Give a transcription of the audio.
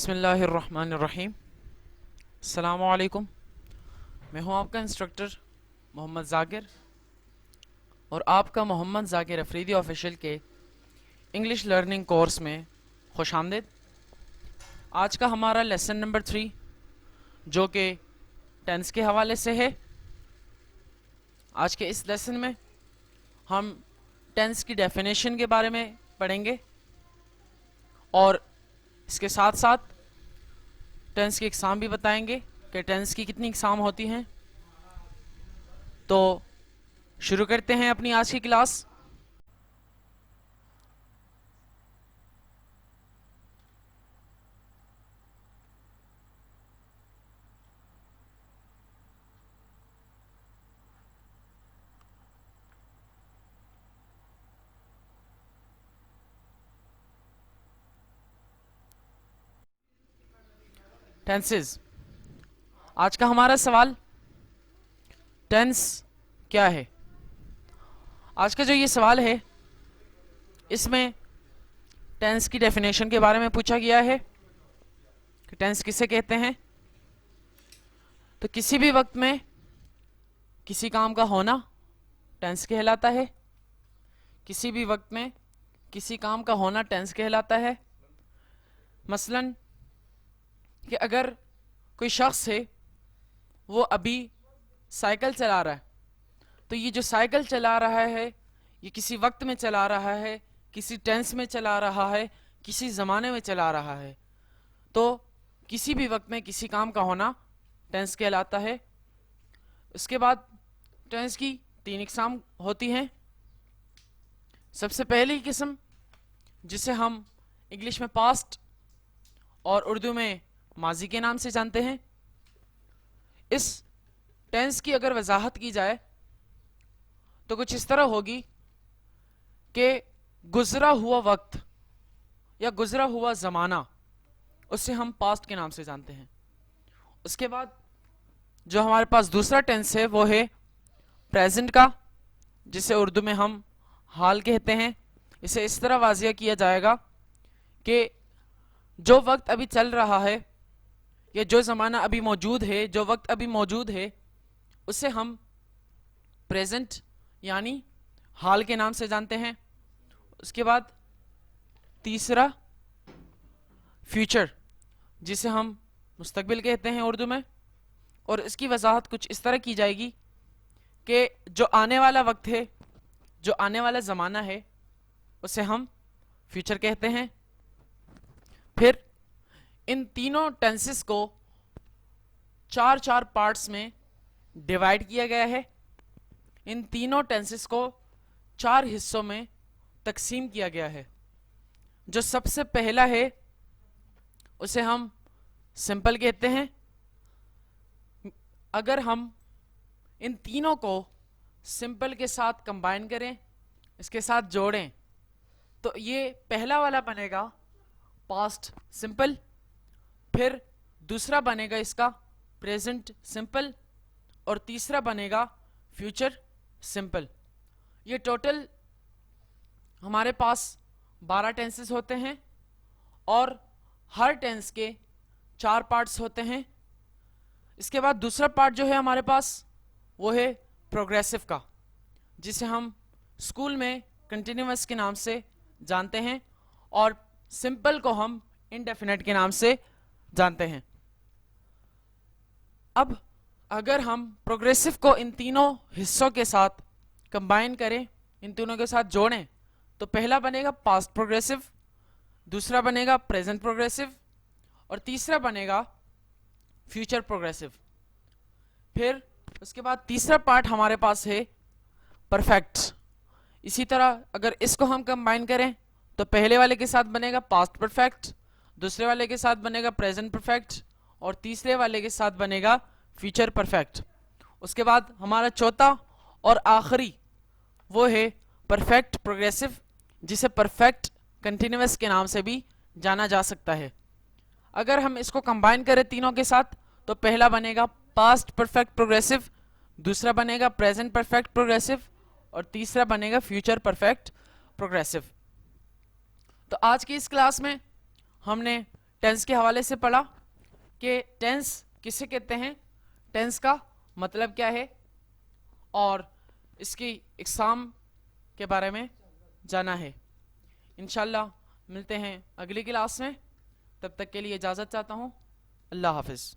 बिस्मिल्लाहिर्रहमानिर्रहीम। अस्सलामु अलैकुम। मैं हूं आपका इंस्ट्रक्टर मोहम्मद ज़ाकिर और आपका मोहम्मद ज़ाकिर अफरीदी ऑफिशियल के इंग्लिश लर्निंग कोर्स में खुश आमदीद। आज का हमारा लेसन नंबर 3 जो कि टेंस के हवाले से है। आज के इस लेसन में हम टेंस की डेफिनेशन के बारे में पढ़ेंगे और इसके साथ साथ टेंस की एग्ज़ाम भी बताएंगे कि टेंस की कितनी एग्ज़ाम होती हैं। तो शुरू करते हैं अपनी आज की क्लास। टेंसेस। आज का हमारा सवाल, टेंस क्या है। आज का जो ये सवाल है इसमें टेंस की डेफिनेशन के बारे में पूछा गया है कि टेंस किसे कहते हैं। तो किसी भी वक्त में किसी काम का होना टेंस कहलाता है। किसी भी वक्त में किसी काम का होना टेंस कहलाता है। मसलन कि अगर कोई शख्स है वो अभी साइकिल चला रहा है, तो ये जो साइकिल चला रहा है ये किसी वक्त में चला रहा है, किसी टेंस में चला रहा है, किसी ज़माने में चला रहा है। तो किसी भी वक्त में किसी काम का होना टेंस कहलाता है। उसके बाद टेंस की 3 इकसाम होती हैं। सबसे पहली किस्म जिसे हम इंग्लिश में पास्ट और उर्दू में माजी के नाम से जानते हैं। इस टेंस की अगर वजाहत की जाए तो कुछ इस तरह होगी कि गुजरा हुआ वक्त या गुजरा हुआ ज़माना, उससे हम पास्ट के नाम से जानते हैं। उसके बाद जो हमारे पास दूसरा टेंस है वो है प्रेजेंट का, जिसे उर्दू में हम हाल कहते हैं। इसे इस तरह वाजिया किया जाएगा कि जो वक्त अभी चल रहा है या जो ज़माना अभी मौजूद है, जो वक्त अभी मौजूद है, उसे हम प्रेजेंट यानी हाल के नाम से जानते हैं। उसके बाद तीसरा फ्यूचर, जिसे हम मुस्तकबिल कहते हैं उर्दू में, और इसकी वजाहत कुछ इस तरह की जाएगी कि जो आने वाला वक्त है, जो आने वाला ज़माना है, उसे हम फ्यूचर कहते हैं। फिर इन तीनों टेंसेस को 4 पार्ट्स में डिवाइड किया गया है। इन तीनों टेंसेस को 4 हिस्सों में तकसीम किया गया है। जो सबसे पहला है उसे हम सिंपल कहते हैं। अगर हम इन तीनों को सिंपल के साथ कंबाइन करें, इसके साथ जोड़ें, तो ये पहला वाला बनेगा पास्ट सिंपल, फिर दूसरा बनेगा इसका प्रेजेंट सिंपल, और तीसरा बनेगा फ्यूचर सिंपल। ये टोटल हमारे पास 12 टेंसेस होते हैं और हर टेंस के 4 पार्ट्स होते हैं। इसके बाद दूसरा पार्ट जो है हमारे पास वो है प्रोग्रेसिव का, जिसे हम स्कूल में कंटिन्यूअस के नाम से जानते हैं और सिंपल को हम इंडेफिनेट के नाम से जानते हैं। अब अगर हम प्रोग्रेसिव को इन तीनों हिस्सों के साथ कंबाइन करें, इन तीनों के साथ जोड़ें, तो पहला बनेगा पास्ट प्रोग्रेसिव, दूसरा बनेगा प्रेजेंट प्रोग्रेसिव और तीसरा बनेगा फ्यूचर प्रोग्रेसिव। फिर उसके बाद तीसरा पार्ट हमारे पास है परफेक्ट। इसी तरह अगर इसको हम कंबाइन करें तो पहले वाले के साथ बनेगा पास्ट परफेक्ट, दूसरे वाले के साथ बनेगा प्रेजेंट परफेक्ट और तीसरे वाले के साथ बनेगा फ्यूचर परफेक्ट। उसके बाद हमारा चौथा और आखिरी वो है परफेक्ट प्रोग्रेसिव, जिसे परफेक्ट कंटिन्यूअस के नाम से भी जाना जा सकता है। अगर हम इसको कंबाइन करें तीनों के साथ तो पहला बनेगा पास्ट परफेक्ट प्रोग्रेसिव, दूसरा बनेगा प्रेजेंट परफेक्ट प्रोग्रेसिव और तीसरा बनेगा फ्यूचर परफेक्ट प्रोग्रेसिव। तो आज की इस क्लास में हमने टेंस के हवाले से पढ़ा कि टेंस किसे कहते हैं, टेंस का मतलब क्या है, और इसकी इकसाम के बारे में जाना है। इंशाल्लाह मिलते हैं अगली क्लास में, तब तक के लिए इजाज़त चाहता हूँ। अल्लाह हाफिज़।